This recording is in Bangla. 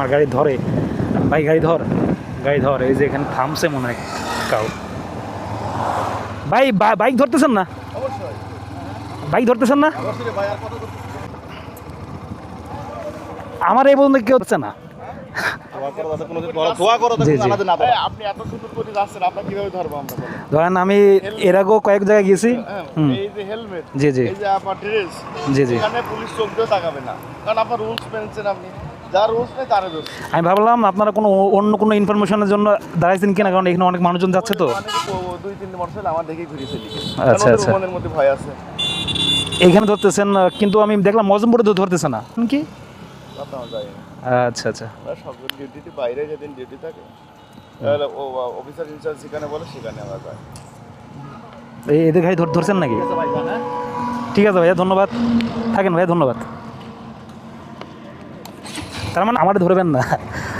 আমার গাড়ি ধরে ভাই, গাড়ি ধর এই যে এখানে থামছে মনে হয় কাউ। ভাই বাইক ধরতেছেন না? বাইক ধরতেছেন না? আমার এই পর্যন্ত কেউ হচ্ছে না। ধরেন আমি এর আগেও কয়েক জায়গায় গেছি। জি জি জি জি। আমি ভাবলাম আপনারা কোনো অন্য কোনো ইনফরমেশনের জন্য দাঁড়াইছেন কিনা, কারণ এখানে অনেক মানুষজন যাচ্ছে তো। আচ্ছা আচ্ছা, এইখানে ধরতেছেন, কিন্তু আমি দেখলাম মজমপুরে তো ধরতেছে না কি? আচ্ছা আচ্ছা, বাইরে যেদিন ডিউটি থাকে অফিসার ইনচার্জ যেখানে বলে সেখানে আমরা যাই। এদের গাড়ি ধরছেন নাকি? ঠিক আছে ভাইয়া, ধন্যবাদ, থাকেন ভাইয়া, ধন্যবাদ। তার মানে আমার ধরবেন না।